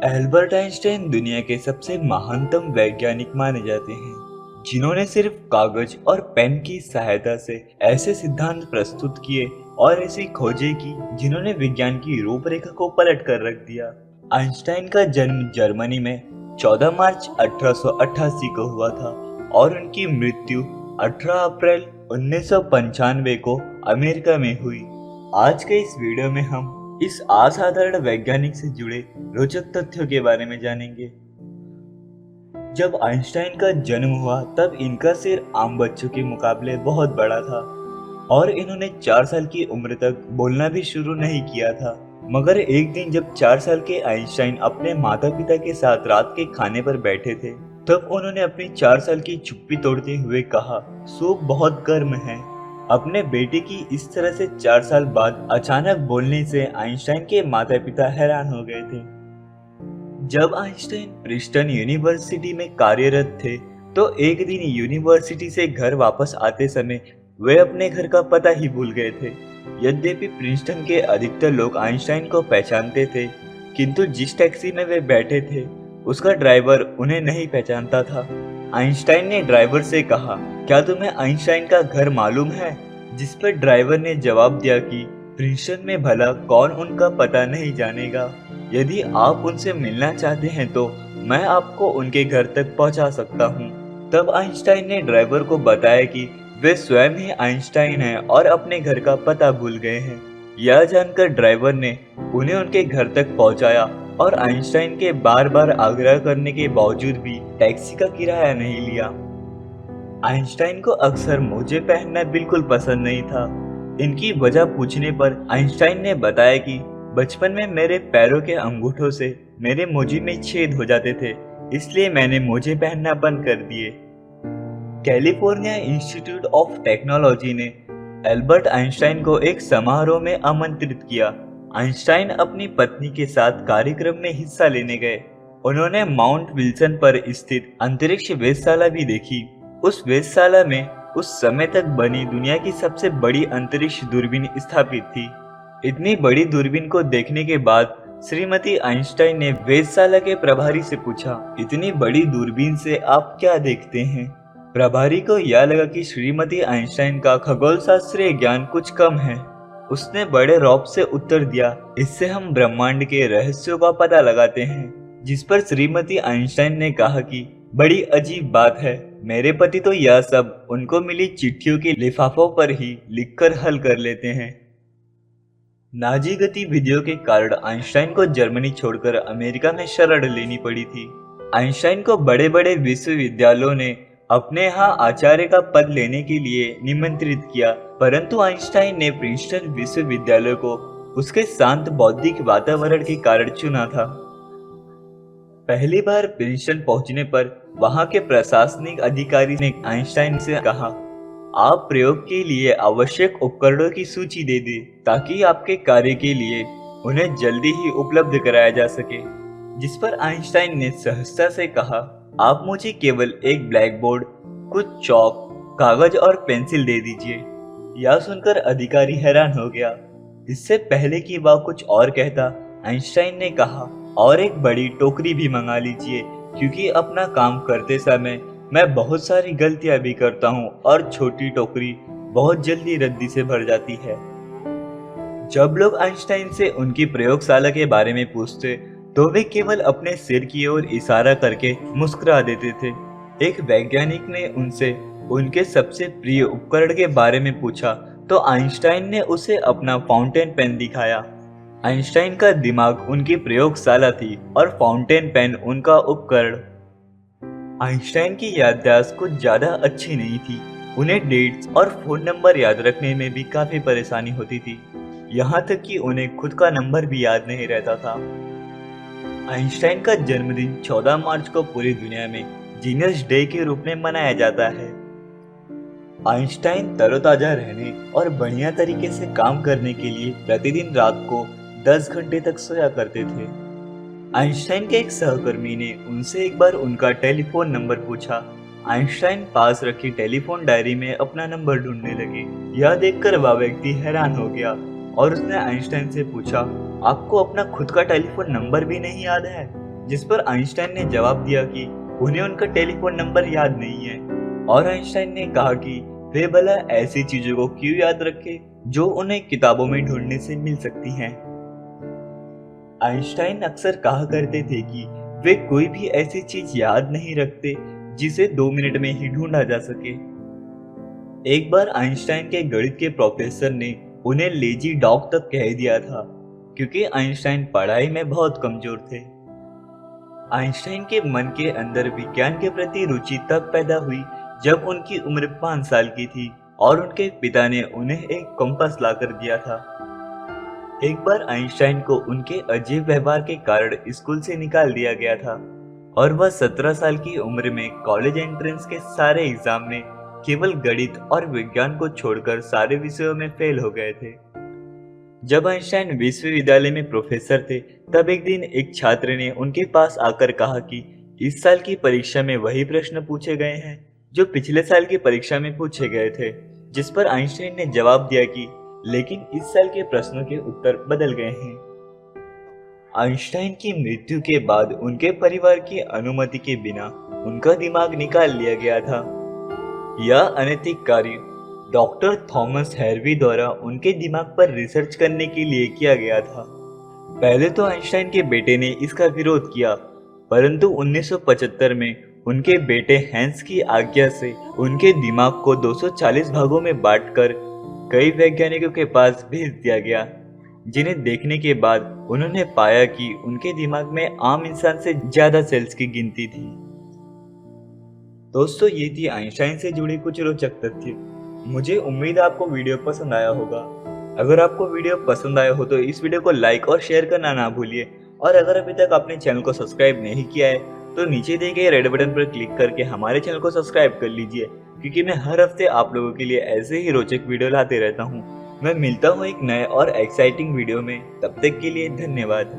Albert Einstein दुनिया के सबसे महानतम वैज्ञानिक माने जाते हैं, जिन्होंने सिर्फ कागज और पेन की सहायता से ऐसे सिद्धांत प्रस्तुत किए और ऐसी खोजें की जिन्होंने विज्ञान की रूपरेखा को पलट कर रख दिया। आइंस्टाइन का जन्म जर्मनी में 14 मार्च 1888 को हुआ था और उनकी मृत्यु 18 अप्रैल 1995 को अमेरिका में हुई। आज के इस वीडियो में हम इस असाधारण वैज्ञानिक से जुड़े रोचक तथ्यों के बारे में जानेंगे। जब आइंस्टाइन का जन्म हुआ तब इनका सिर आम बच्चों के मुकाबले बहुत बड़ा था और इन्होंने 4 साल की उम्र तक बोलना भी शुरू नहीं किया था। मगर एक दिन जब 4 साल के आइंस्टाइन अपने माता पिता के साथ रात के खाने पर बैठे थे, तब उन्होंने अपनी 4 साल की चुप्पी तोड़ते हुए कहा, सूप बहुत गर्म है। अपने बेटे की इस तरह से 4 साल बाद अचानक बोलने से आइंस्टाइन के माता पिता हैरान हो गए थे। जब आइंस्टाइन प्रिंसटन यूनिवर्सिटी में कार्यरत थे, तो एक दिन यूनिवर्सिटी से घर वापस आते समय वे अपने घर का पता ही भूल गए थे। यद्यपि प्रिंसटन के अधिकतर लोग आइंस्टाइन को पहचानते थे, किंतु जिस टैक्सी में वे बैठे थे उसका ड्राइवर उन्हें नहीं पहचानता था। आइंस्टाइन ने ड्राइवर से कहा, क्या तुम्हें आइंस्टाइन का घर मालूम है? जिस पर ड्राइवर ने जवाब दिया कि प्रिंसटन में भला कौन उनका पता नहीं जानेगा। यदि आप उनसे मिलना चाहते हैं तो मैं आपको उनके घर तक पहुंचा सकता हूं। तब आइंस्टाइन ने ड्राइवर को बताया कि वे स्वयं ही आइंस्टाइन हैं और अपने घर का पता भूल गए हैं। यह जानकर ड्राइवर ने उन्हें उनके घर तक पहुंचाया और आइंस्टाइन के बार बार आग्रह करने के बावजूद भी टैक्सी का किराया नहीं लिया। आइंस्टाइन को अक्सर मोजे पहनना बिल्कुल पसंद नहीं था। इनकी वजह पूछने पर आइंस्टाइन ने बताया कि बचपन में मेरे पैरों के अंगूठों से मेरे मोजे में छेद हो जाते थे, इसलिए मैंने मोजे पहनना बंद कर दिए। कैलिफोर्निया इंस्टीट्यूट ऑफ टेक्नोलॉजी ने एल्बर्ट आइंस्टाइन को एक समारोह में आमंत्रित किया। आइंस्टाइन अपनी पत्नी के साथ कार्यक्रम में हिस्सा लेने गए। उन्होंने माउंट विल्सन पर स्थित अंतरिक्ष वेधशाला भी देखी। उस वेधशाला में उस समय तक बनी दुनिया की सबसे बड़ी अंतरिक्ष दूरबीन स्थापित थी। इतनी बड़ी दूरबीन को देखने के बाद श्रीमती आइंस्टाइन ने वेधशाला के प्रभारी से पूछा, इतनी बड़ी दूरबीन से आप क्या देखते हैं? प्रभारी को यह लगा कि श्रीमती आइंस्टाइन का खगोल शास्त्रीय ज्ञान कुछ कम है। उसने बड़े रौब से उत्तर दिया, इससे हम ब्रह्मांड के रहस्यों का पता लगाते हैं। जिस पर श्रीमती आइंस्टाइन ने कहा कि बड़ी अजीब बात है, मेरे पति तो यह सब उनको मिली चिट्ठियों के लिफाफों पर ही लिखकर हल कर लेते हैं। नाजी गतिविधियों के कारण आइंस्टाइन को जर्मनी छोड़कर अमेरिका में शरण लेनी पड़ी थी। आइंस्टाइन को बड़े बड़े विश्वविद्यालयों ने अपने यहाँ आचार्य का पद लेने के लिए निमंत्रित किया, परंतु आइंस्टाइन ने प्रिंसटन विश्वविद्यालय को उसके शांत बौद्धिक वातावरण के कारण चुना था। पहली बार प्रिंसटन पहुंचने पर वहां के प्रशासनिक अधिकारी ने आइंस्टाइन से कहा, आप प्रयोग के लिए आवश्यक उपकरणों की सूची दे दें ताकि आपके कार्य के लिए उन्हें जल्दी ही उपलब्ध कराया जा सके। जिस पर आइंस्टाइन ने सहजता से कहा, आप मुझे केवल एक ब्लैक बोर्ड, कुछ चौक, कागज और पेंसिल दे दीजिए। यह सुनकर अधिकारी हैरान हो गया। इससे पहले कि वह कुछ और कहता, आइंस्टाइन ने कहा, और एक बड़ी टोकरी भी मंगा लीजिए, क्योंकि अपना काम करते समय मैं बहुत सारी गलतियां भी करता हूं और छोटी टोकरी बहुत जल्दी रद्दी से भर जाती है। जब लोग आइंस्टाइन से उनकी प्रयोगशाला के बारे में पूछते तो वे केवल अपने सिर की ओर इशारा करके मुस्कुरा देते थे। एक वैज्ञानिक ने उनसे उनके सबसे प्रिय उपकरण के बारे में पूछा तो आइंस्टाइन ने उसे अपना फाउंटेन पेन दिखाया। आइंस्टाइन का दिमाग उनकी प्रयोगशाला थी और फाउंटेन पेन उनका उपकरण। आइंस्टाइन की याददाश्त कुछ ज्यादा अच्छी नहीं थी। उन्हें डेट्स और फोन नंबर याद रखने में भी काफी परेशानी होती थी। यहाँ तक कि उन्हें खुद का नंबर भी याद नहीं रहता था। आइंस्टाइन का जन्मदिन 14 मार्च को पूरी दुनिया में जीनियस डे के रूप में मनाया जाता है। आइंस्टाइन तरोताजा रहने और बढ़िया तरीके से काम करने के लिए प्रतिदिन रात को 10 घंटे तक सोया करते थे। आइंस्टाइन के एक सहकर्मी ने उनसे एक बार उनका टेलीफोन नंबर पूछा। आइंस्टाइन पास रखी टेलीफोन डायरी में अपना नंबर ढूंढने लगे। यह देखकर वह व्यक्ति हैरान हो गया और उसने आइंस्टाइन से पूछा, आपको अपना खुद का टेलीफोन नंबर भी नहीं याद है? जिस पर आइंस्टाइन ने जवाब दिया कि उन्हें उनका टेलीफोन नंबर याद नहीं है, और आइंस्टाइन ने कहा कि वे भला ऐसी चीजों को क्यों याद रखे जो उन्हें किताबों में ढूंढने से मिल सकती हैं। आइंस्टाइन अक्सर कहा करते थे कि वे कोई भी ऐसी चीज याद नहीं रखते जिसे 2 मिनट में ही ढूंढा जा सके। एक बार आइंस्टाइन के गणित के प्रोफेसर ने उन्हें लेजी डॉग तक कह दिया था, क्योंकि आइंस्टाइन पढ़ाई में बहुत कमजोर थे। आइंस्टाइन के मन के अंदर विज्ञान के प्रति रुचि तब पैदा हुई जब उनकी उम्र 5 साल की थी और उनके पिता ने उन्हें एक कंपास लाकर दिया था। एक बार आइंस्टाइन को उनके अजीब व्यवहार के कारण स्कूल से निकाल दिया गया था और वह 17 साल की उम्र में कॉलेज एंट्रेंस के सारे एग्जाम में केवल गणित और विज्ञान को छोड़कर सारे विषयों में फेल हो गए थे। जब आइंस्टाइन विश्वविद्यालय में प्रोफेसर थे, तब एक दिन एक छात्र ने उनके पास आकर कहा कि इस साल की परीक्षा में वही प्रश्न पूछे गए हैं जो पिछले साल की परीक्षा में पूछे गए थे, जिस पर आइंस्टाइन ने जवाब दिया कि लेकिन इस साल के प्रश्नों के उत्तर बदल गए हैं। आइंस्टाइन की मृत्यु के बाद उनके परिवार की अनुमति के बिना उनका दिमाग निकाल लिया गया था। यह अनैतिक कार्य डॉक्टर थॉमस हैरवी द्वारा उनके दिमाग पर रिसर्च करने के लिए किया गया था। पहले तो आइंस्टाइन के बेटे ने इसका विरोध किया, परंतु 1975 में उनके बेटे हैंस की आज्ञा से उनके दिमाग को 240 भागों में बांटकर कई वैज्ञानिकों के पास भेज दिया गया, जिन्हें देखने के बाद उन्होंने पाया कि उनके दिमाग में आम इंसान से ज्यादा सेल्स की गिनती थी। दोस्तों, ये थी आइंस्टाइन से जुड़ी कुछ रोचक तथ्य। मुझे उम्मीद है आपको वीडियो पसंद आया होगा। अगर आपको वीडियो पसंद आया हो तो इस वीडियो को लाइक और शेयर करना ना भूलिए, और अगर अभी तक आपने चैनल को सब्सक्राइब नहीं किया है तो नीचे दिए गए रेड बटन पर क्लिक करके हमारे चैनल को सब्सक्राइब कर लीजिए, क्योंकि मैं हर हफ्ते आप लोगों के लिए ऐसे ही रोचक वीडियो लाते रहता हूँ। मैं मिलता हूँ एक नए और एक्साइटिंग वीडियो में, तब तक के लिए धन्यवाद।